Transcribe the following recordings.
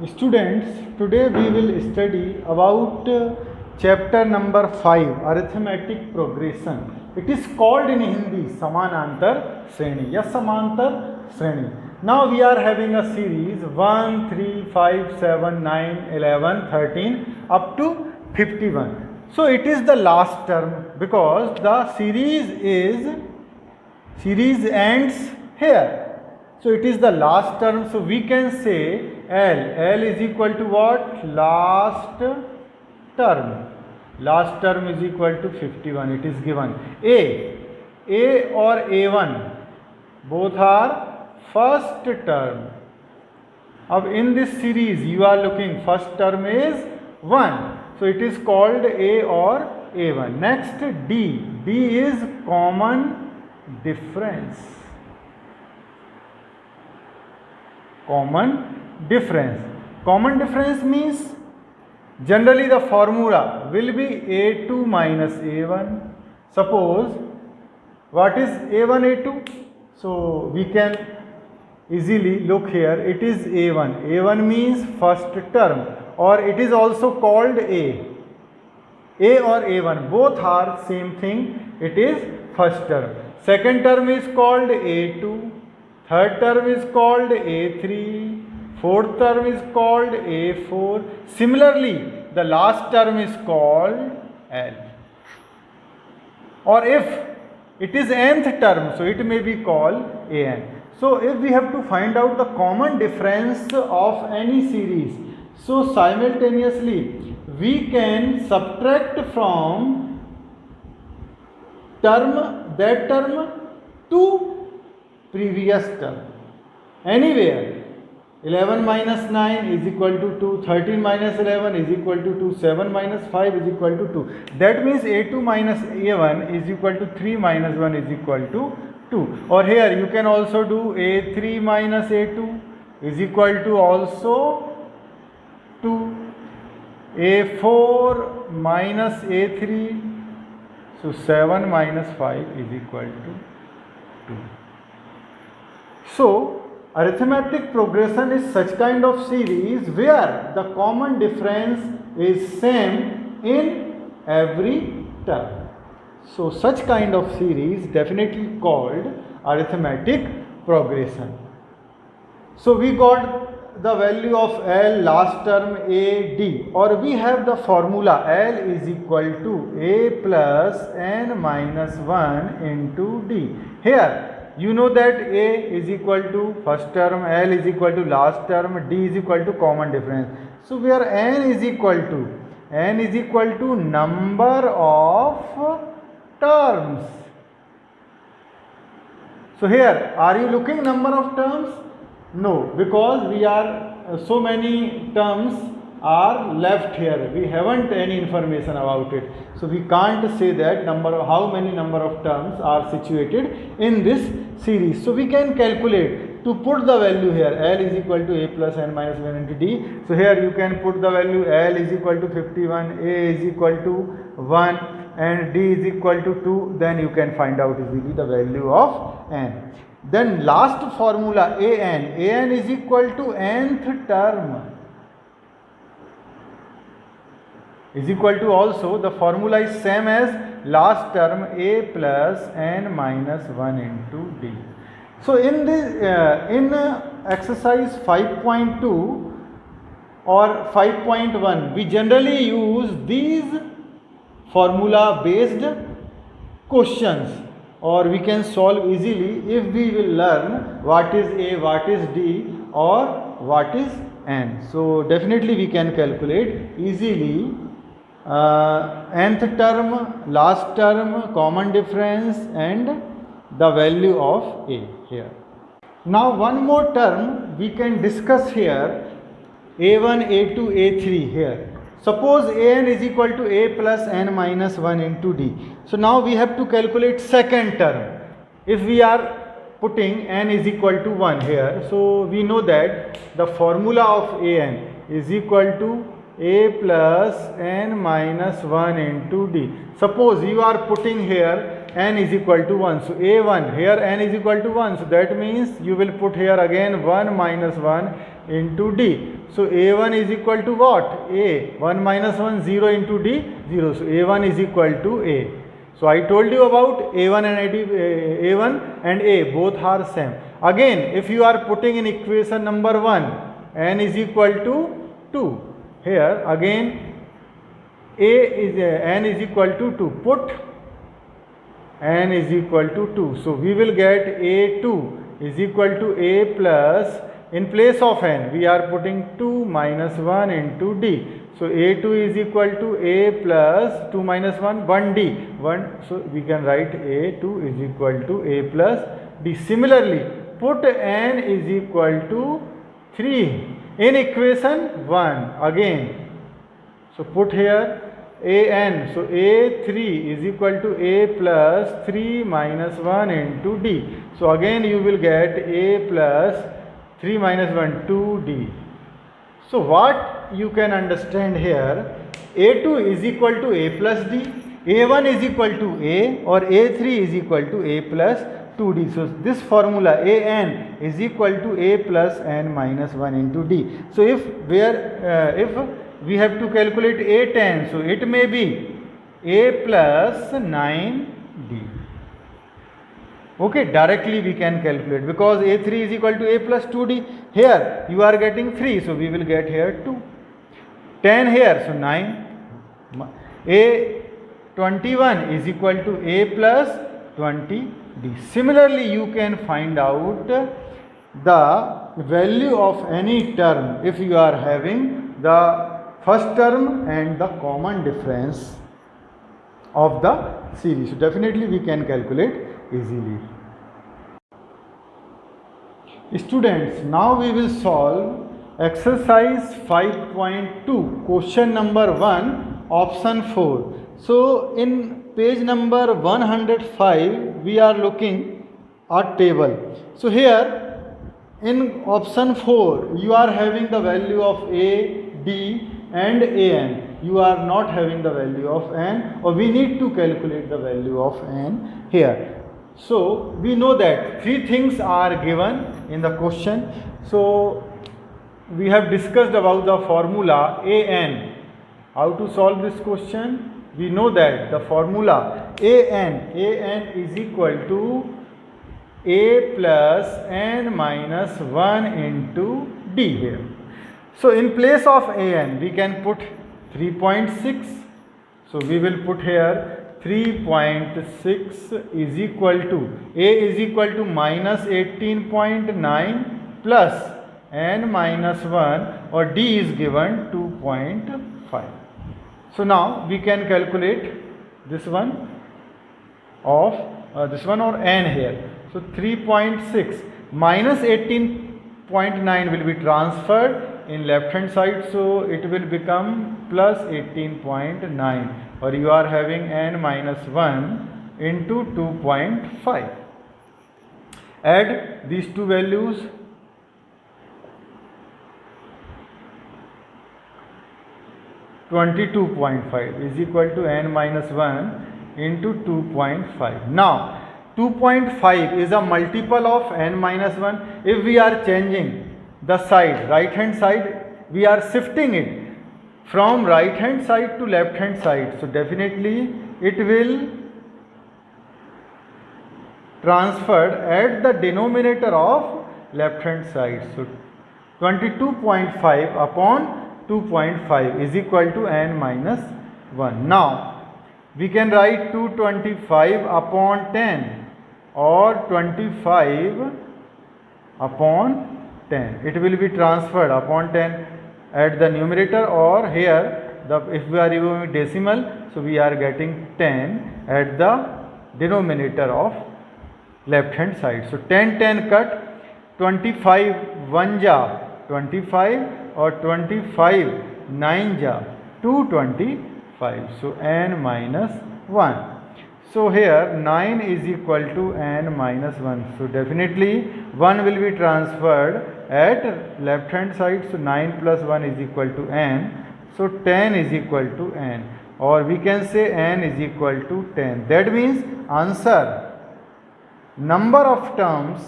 Students, today we will study about chapter number 5, arithmetic progression. It is called in Hindi Samanantar Shreni. Yes, Samantar Shreni. Now we are having a series 1, 3, 5, 7, 9, 11, 13 up to 51. So it is the last term because the series ends here. So it is the last term, so we can say L is equal to what? Last term. Last term is equal to 51. It is given. A or A1 both are first term. Now in this series you are looking, first term is 1. So it is called A or A1. Next D is common difference. Common difference means generally the formula will be A2 minus A1. Suppose what is A1 A2? So we can easily look here, it is A1. A1 means first term, or it is also called A or A1, both are same thing, it is first term. Second term is called A2. Third term is called A3, fourth term is called A4. Similarly, the last term is called L. Or if it is nth term, so it may be called An. So if we have to find out the common difference of any series, so simultaneously we can subtract from that term to previous term. Anywhere 11 minus 9 is equal to 2, 13 minus 11 is equal to 2, 7 minus 5 is equal to 2. That means A2 minus A1 is equal to 3 minus 1 is equal to 2. Or here you can also do A3 minus A2 is equal to also 2. A4 minus A3, so 7 minus 5 is equal to 2. So, arithmetic progression is such kind of series where the common difference is same in every term. So, such kind of series definitely called arithmetic progression. So, we got the value of L, last term A, D, or we have the formula L is equal to A plus N minus 1 into D. Here, you know that A is equal to first term, L is equal to last term, D is equal to common difference. So where N is equal to number of terms. So here, are you looking number of terms? No, because we are so many terms are left here. We haven't any information about it. So we can't say that how many number of terms are situated in this series. So we can calculate to put the value here. L is equal to A plus N minus 1 into D. So here you can put the value L is equal to 51, A is equal to 1 and D is equal to 2. Then you can find out easily the value of N. Then last formula An is equal to nth term. Is equal to also the formula is same as last term A plus N minus 1 into D. So in this exercise 5.2 or 5.1 we generally use these formula based questions, or we can solve easily if we will learn what is A, what is D or what is N. So definitely we can calculate easily nth term, last term, common difference and the value of A here. Now one more term we can discuss here, A1, A2, A3 here. Suppose An is equal to A plus N minus 1 into D. So now we have to calculate second term. If we are putting N is equal to 1 here, so we know that the formula of An is equal to A plus N minus 1 into D. Suppose you are putting here n is equal to 1. So a1, here n is equal to 1. So that means you will put here again 1 minus 1 into d. So a1 is equal to what? A. 1 minus 1, 0 into d, 0. So a1 is equal to a. So I told you about a1 and a1 and a both are same. Again, if you are putting in equation number 1, n is equal to 2. Here again n is equal to 2. Put n is equal to 2. So we will get a2 is equal to a plus, in place of n we are putting 2 minus 1 into d. So a2 is equal to a plus 2 minus 1, 1d. 1, so we can write a2 is equal to a plus d. Similarly, put n is equal to 3 in equation 1 again. So put here an. So a3 is equal to a plus 3 minus 1 into d. So again you will get a plus 3 minus 1, 2d. So what you can understand here, a2 is equal to a plus d, a1 is equal to a, or a3 is equal to a plus 2d. So this formula an is equal to a plus n minus 1 into d. So if we have to calculate a10, so it may be a plus 9d. Okay, directly we can calculate, because a3 is equal to a plus 2d. Here you are getting 3, so we will get here 2. 10 here, so 9. a21 is equal to a plus 20d. Similarly, you can find out the value of any term if you are having the first term and the common difference of the series. So definitely we can calculate easily. Students, now we will solve exercise 5.2, question number 1, option 4. So in page number 105 we are looking at table. So here in option 4 you are having the value of a, d and an. You are not having the value of n, or we need to calculate the value of n here. So we know that 3 things are given in the question. So we have discussed about the formula an. How to solve this question? We know that the formula an is equal to a plus n minus 1 into d here. So in place of an we can put 3.6. So we will put here 3.6 is equal to a is equal to minus 18.9 plus n minus 1, or d is given 2.5. So now we can calculate this one or n here. So 3.6 minus 18.9 will be transferred in left hand side, so it will become plus 18.9, or you are having n minus 1 into 2.5. Add these two values. (22.5) is equal to n minus 1 into 2.5. Now 2.5 is a multiple of n minus 1. If we are changing the side, right hand side, we are shifting it from right hand side to left hand side. So definitely it will transferred at the denominator of left hand side. So 22.5 upon 2.5 is equal to n minus 1. Now we can write 225 upon 10 or 25 upon 10. It will be transferred upon 10 at the numerator, or here if we are using decimal, so we are getting 10 at the denominator of left hand side. So 10 cut, 25 1 ja 25, or 25 9 ja 225. So n minus 1. So here 9 is equal to n minus 1. So definitely 1 will be transferred at left hand side. So 9 plus 1 is equal to n. So 10 is equal to n. or we can say n is equal to 10. That means answer, number of terms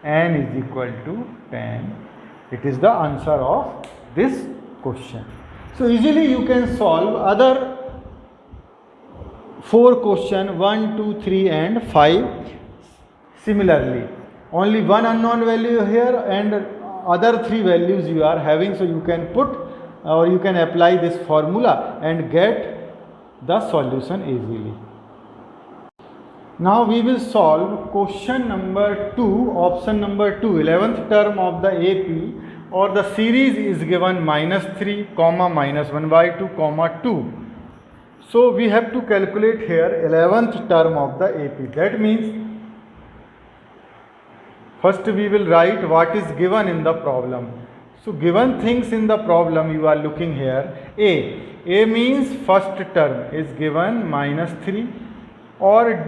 n is equal to 10. It is the answer of this question. So easily you can solve other 4 question 1, 2, 3 and 5 similarly. Only one unknown value here and other 3 values you are having, so you can put or you can apply this formula and get the solution easily. Now we will solve question number 2, option number 2, 11th term of the AP, or the series is given -3, -1/2, 2. So we have to calculate here 11th term of the AP. That means first we will write what is given in the problem. So given things in the problem you are looking here. A means first term is given -3, or D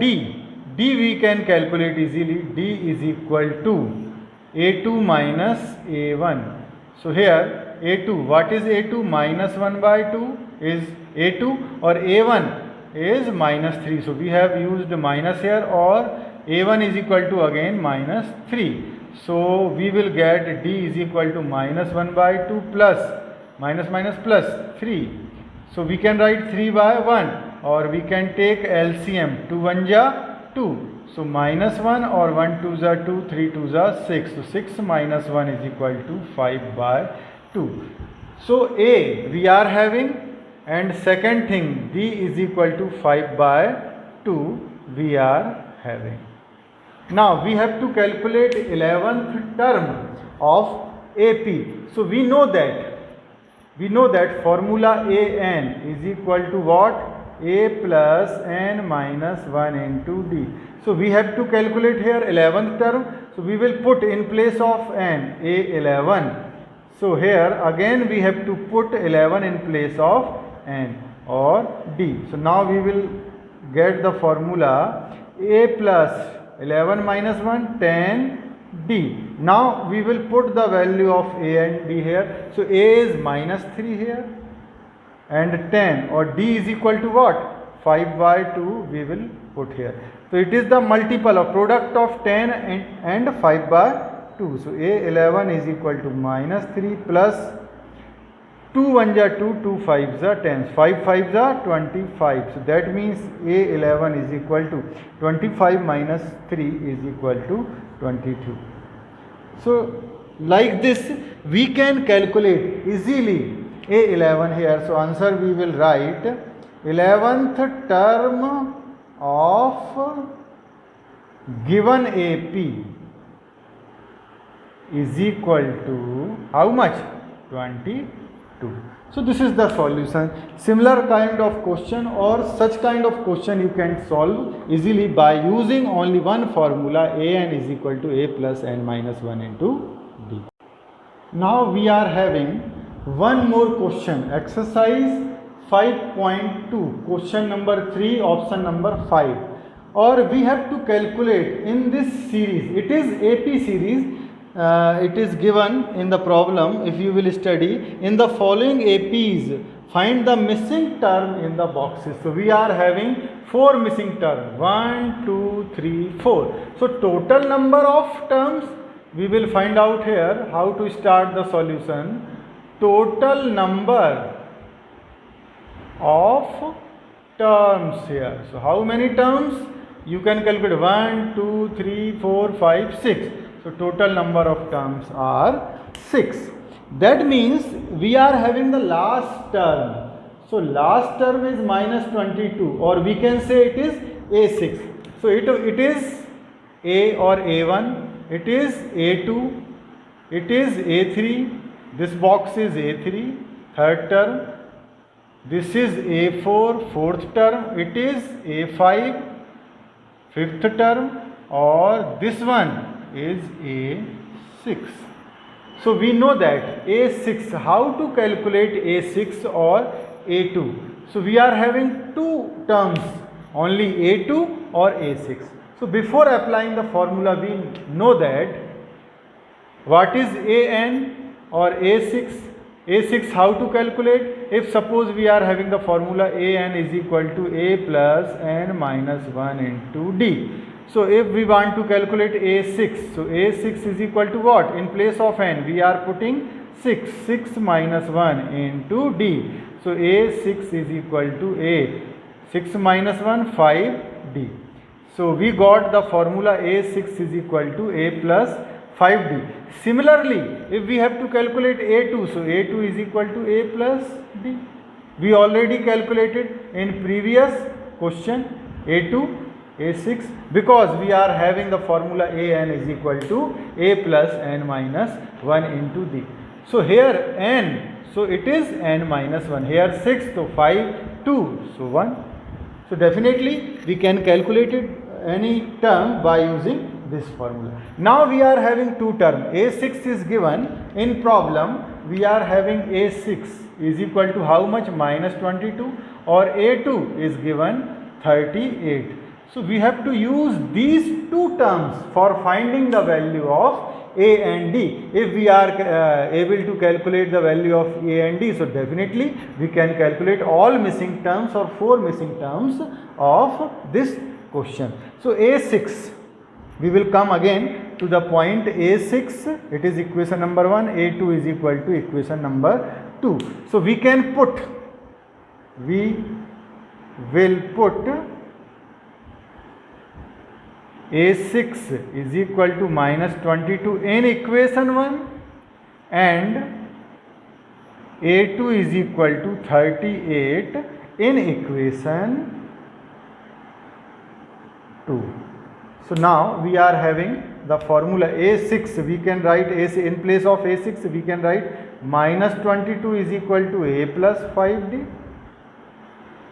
we can calculate easily. D is equal to A2 minus A1. So here A2, what is A2? -1/2 is A2, or A1 is -3. So we have used minus here, or A1 is equal to again -3. So we will get D is equal to -1/2 plus minus plus 3. So we can write 3/1, or we can take LCM. 2 1 ja 2. So -1, or 1 2 ja 2, 3 2 ja 6. So 6 minus 1 is equal to 5/2. So A we are having, and second thing D is equal to 5/2 we are having. Now we have to calculate 11th term of AP. So we know that formula AN is equal to what? A plus n minus 1 into D. So we have to calculate here 11th term. So we will put in place of n A11. So here again we have to put 11 in place of n, or D. So now we will get the formula A plus 11 minus 1, 10 D. Now we will put the value of A and D here. So A is -3 here and 10, or D is equal to what? 5/2 we will put here. So it is the multiple of product of 10 and 5/2. So A11 is equal to -3 plus 2 1 ja 2, 2 5 ja 10, 5 5 ja 25. So that means A11 is equal to 25 minus 3 is equal to 22. So like this we can calculate easily A11 here. So answer we will write 11th term of given AP is equal to how much? 22. So this is the solution. Similar kind of question or such kind of question you can solve easily by using only one formula, AN is equal to A plus n minus 1 into D. Now we are having one more question, exercise 5.2, question number 3, option number 5. Or we have to calculate in this series, it is AP series. It is given in the problem. If you will study in the following APs, find the missing term in the boxes. So we are having 4 missing terms, 1 2 3 4. So total number of terms we will find out here. How to start the solution? Total number of terms here. So how many terms? You can calculate 1 2 3 4 5 6. So total number of terms are 6. That means we are having the last term. So last term is -22, or we can say it is A6. So it is A or A1, it is A2, it is A3, this box is A3, third term, this is A4, fourth term, it is A5, fifth term, or this one is A6. So we know that A6, how to calculate A6 or A2? So we are having 2 terms, only A2 or A6. So before applying the formula we know that What is an or a6? a6 how to calculate? If suppose we are having the formula an is equal to a plus n minus 1 into d. So if we want to calculate a6, so a6 is equal to what? In place of n we are putting 6 minus 1 into d. So a6 is equal to a 6 minus 1 5d. So we got the formula a6 is equal to a plus 5d. Similarly, if we have to calculate a2, so a2 is equal to a plus d. We already calculated in previous question a2, a6, because we are having the formula an is equal to a plus n minus 1 into d. So here n, so it is n minus 1. Here 6, so 5, 2, so 1. So definitely we can calculate it any term by using this formula. Now we are having two terms. a6 is given in problem. We are having a6 is equal to how much? Minus 22, or a2 is given 38. So we have to use these two terms for finding the value of a and d. If we are able to calculate the value of a and d, so definitely we can calculate all missing terms or 4 missing terms of this question. So a6, we will come again to the point a6, it is equation number 1, a2 is equal to equation number 2. So we can put, we will put a6 is equal to minus 22 in equation 1 and a2 is equal to 38 in equation 2. So now we are having the formula a6, we can write in place of a6 we can write minus 22 is equal to a plus 5d.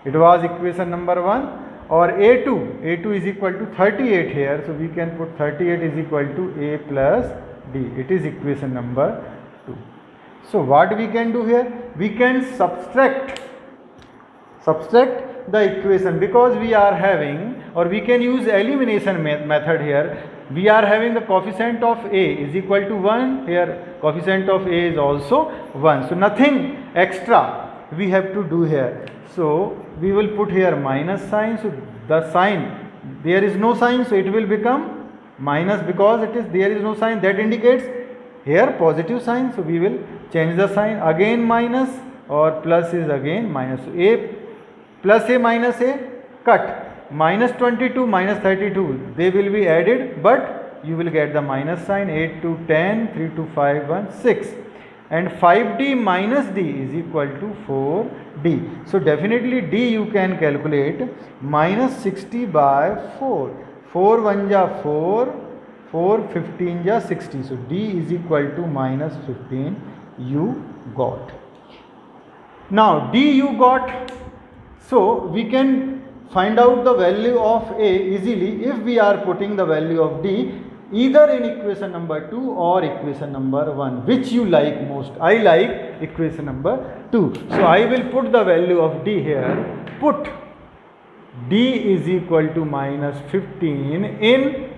It was equation number 1. Or a2 is equal to 38 here, so we can put 38 is equal to a plus d. It is equation number 2. So what we can do here? We can subtract the equation, because we are having, or we can use elimination method here. We are having the coefficient of a is equal to 1, here coefficient of a is also 1. So nothing extra we have to do here. So we will put here minus sign. So the sign, there is no sign, so it will become minus, because it is there is no sign, that indicates here positive sign. So we will change the sign, again minus, or plus is again minus. So a plus a minus a cut, minus 22 minus 32, they will be added, but you will get the minus sign. 8 to 10, 3 to 5, 1, 6. And 5d minus d is equal to 4d. So definitely d you can calculate minus 60 by 4. 4 1 ja 4, 4 15 ja 60. So d is equal to minus 15 you got. Now d you got, so we can find out the value of a easily if we are putting the value of d either in equation number 2 or equation number 1, which you like most. I like equation number 2. So I will put the value of d here. Put d is equal to minus 15 in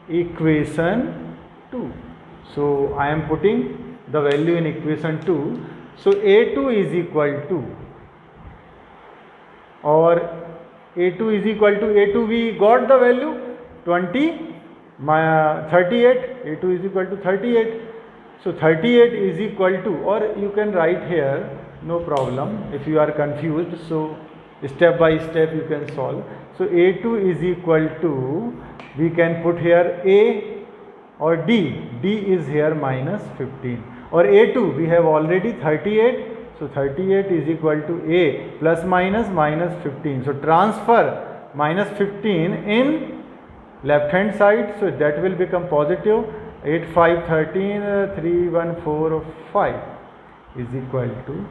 equation 2. So I am putting the value in equation 2. So a2 is equal to, or a2 is equal to, a2 we got the value 20. 38, a2 is equal to 38. So 38 is equal to, or you can write here, no problem if you are confused. So step by step you can solve. So a2 is equal to, we can put here a or d. D is here minus 15. Or a2 we have already 38. So 38 is equal to a plus minus 15. So transfer minus 15 in left hand side, so that will become positive. 8 5 13, 3 1 4 5 is equal to,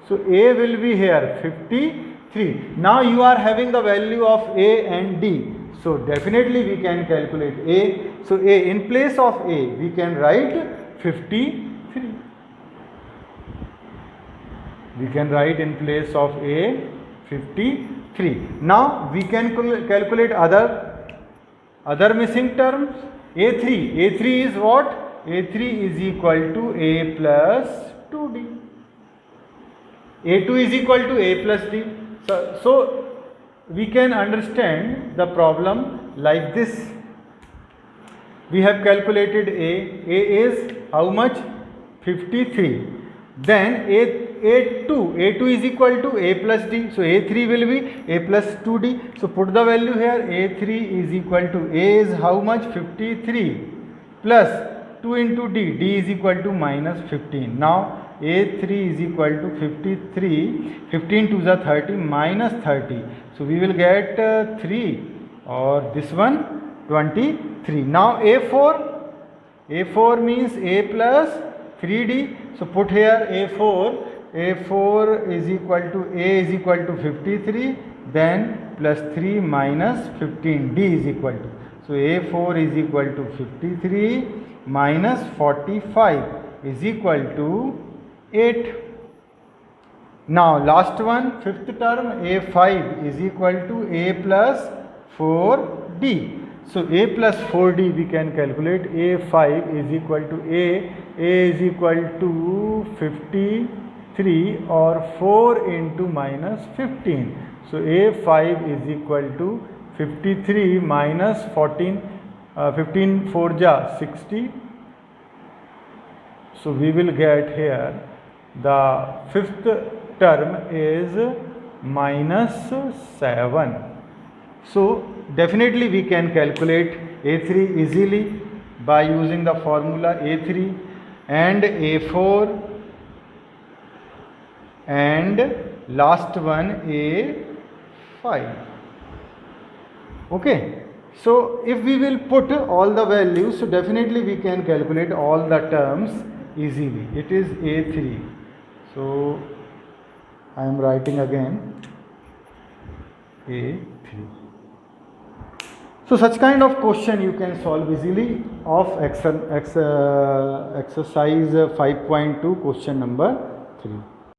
so a will be here 53. Now you are having the value of a and d, so definitely we can calculate a. So a, in place of a we can write 53. We can write in place of a 53. Now we can calculate other missing terms. A3 is what? A3 is equal to A plus 2D. A2 is equal to A plus D. So we can understand the problem like this. We have calculated A. A is how much? 53. Then A2 is equal to A plus D. So A3 will be A plus 2D. So put the value here. A3 is equal to A is how much? 53 plus 2 into D. D is equal to minus 15. Now A3 is equal to 53. 15 to the 30 minus 30. So we will get 3 or this one 23. Now A4 means A plus 3D. So put here A4 is equal to A is equal to 53, then plus 3 minus 15, D is equal to. So A4 is equal to 53 minus 45 is equal to 8. Now last one, fifth term, A5 is equal to A plus 4D. So A plus 4D we can calculate. A5 is equal to A is equal to 53 or 4 into minus 15. So A5 is equal to 53 minus 14, 15 4 ja 60. So we will get here the fifth term is minus 7. So definitely we can calculate A3 easily by using the formula A3 and A4 and last one A5. Okay. So if we will put all the values, so definitely we can calculate all the terms easily. It is A3. So I am writing again A3. So such kind of question you can solve easily of exercise 5.2 question number 3.